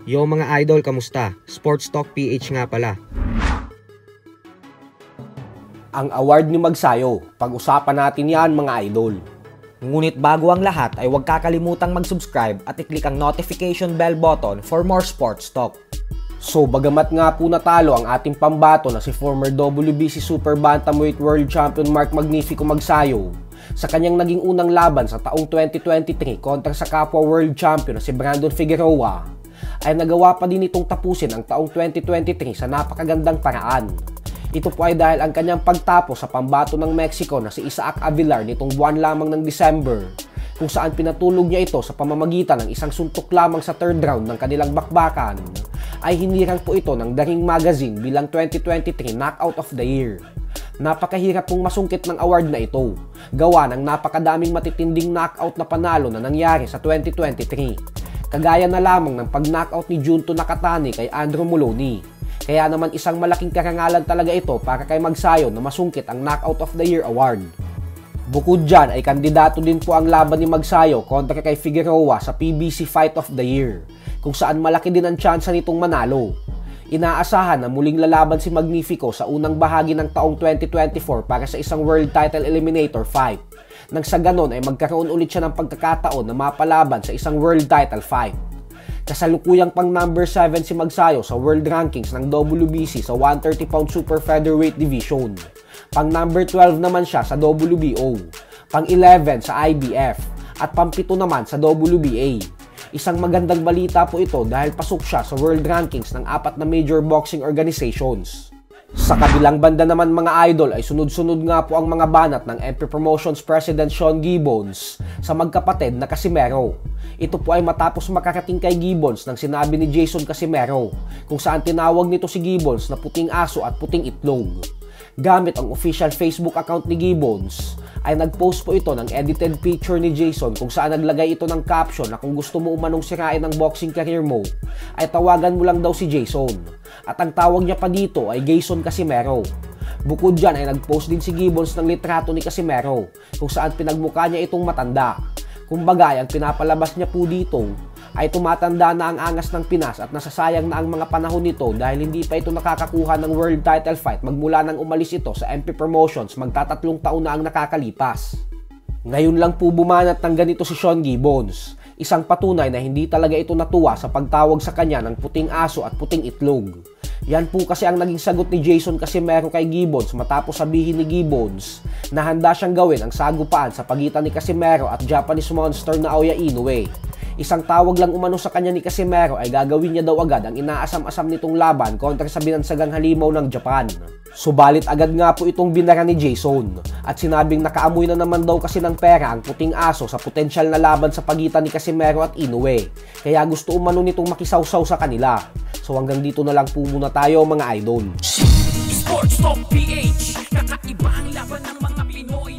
Yo mga idol, kamusta? Sports Talk PH nga pala. Ang award ni Magsayo, pag-usapan natin yan mga idol. Ngunit bago ang lahat ay huwag kakalimutang mag-subscribe at i-click ang notification bell button for more sports talk. So bagamat nga po natalo ang ating pambato na si former WBC Super Bantamweight World Champion Mark Magnifico Magsayo sa kanyang naging unang laban sa taong 2023 kontra sa kapwa World Champion na si Brandon Figueroa, ay nagawa pa din itong tapusin ang taong 2023 sa napakagandang paraan. Ito po ay dahil ang kanyang pagtapos sa pambato ng Mexico na si Isaac Avilar nitong buwan lamang ng December, kung saan pinatulog niya ito sa pamamagitan ng isang suntok lamang sa third round ng kanilang bakbakan, ay hinirang po ito ng The Ring Magazine bilang 2023 Knockout of the Year. Napakahirap pong masungkit ng award na ito, gawa ng napakadaming matitinding knockout na panalo na nangyari sa 2023. Kagaya na lamang ng pag-knockout ni Junto Nakatani kay Andrew Moloney. Kaya naman isang malaking karangalan talaga ito para kay Magsayo na masungkit ang Knockout of the Year award. Bukod dyan ay kandidato din po ang laban ni Magsayo kontra kay Figueroa sa PBC Fight of the Year, kung saan malaki din ang tsansa nitong manalo. Inaasahan na muling lalaban si Magnifico sa unang bahagi ng taong 2024 para sa isang World Title Eliminator fight. Nang sa ganon ay magkaroon ulit siya ng pagkakataon na mapalaban sa isang World Title fight. Kasalukuyang pang number 7 si Magsayo sa World Rankings ng WBC sa 130-pound Super Featherweight Division. Pang number 12 naman siya sa WBO, pang 11 sa IBF, at pang 7 naman sa WBA. Isang magandang balita po ito dahil pasok siya sa World Rankings ng 4 na major boxing organizations. Sa kabilang banda naman mga idol ay sunod-sunod nga po ang mga banat ng MP Promotions President Sean Gibbons sa magkapatid na Casimero. Ito po ay matapos makarating kay Gibbons ng sinabi ni Jason Casimero, kung saan tinawag nito si Gibbons na puting aso at puting itlog. Gamit ang official Facebook account ni Gibbons, ay nag-post po ito ng edited picture ni Jason kung saan naglagay ito ng caption na kung gusto mo umanong sirain ang boxing career mo, ay tawagan mo lang daw si Jason. At ang tawag niya pa dito ay Jason Casimero. Bukod dyan ay nag-post din si Gibbons ng litrato ni Casimero kung saan pinagmukha niya itong matanda. Kumbaga, ang pinapalabas niya po dito ay tumatanda na ang angas ng Pinas at nasasayang na ang mga panahon nito dahil hindi pa ito nakakakuha ng world title fight magmula nang umalis ito sa MP Promotions magtatatlong taon na ang nakakalipas. Ngayon lang po bumanat ng ganito si Sean Gibbons, isang patunay na hindi talaga ito natuwa sa pagtawag sa kanya ng puting aso at puting itlog. Yan po kasi ang naging sagot ni Jason Casimero kay Gibbons matapos sabihin ni Gibbons na handa siyang gawin ang sagupaan sa pagitan ni Casimero at Japanese monster na Aoya Inoue. Isang tawag lang umano sa kanya ni Casimero ay gagawin niya daw agad ang inaasam-asam nitong laban kontra sa binansagang halimaw ng Japan. Subalit agad nga po itong binara ni Jason at sinabing nakaamoy na naman daw kasi ng pera ang puting aso sa potensyal na laban sa pagitan ni Casimero at Inoue. Kaya gusto umano nitong makisawsaw sa kanila. So hanggang dito na lang po muna tayo mga idol. Sports Talk PH, kakaiba ang laban ng mga Pinoy.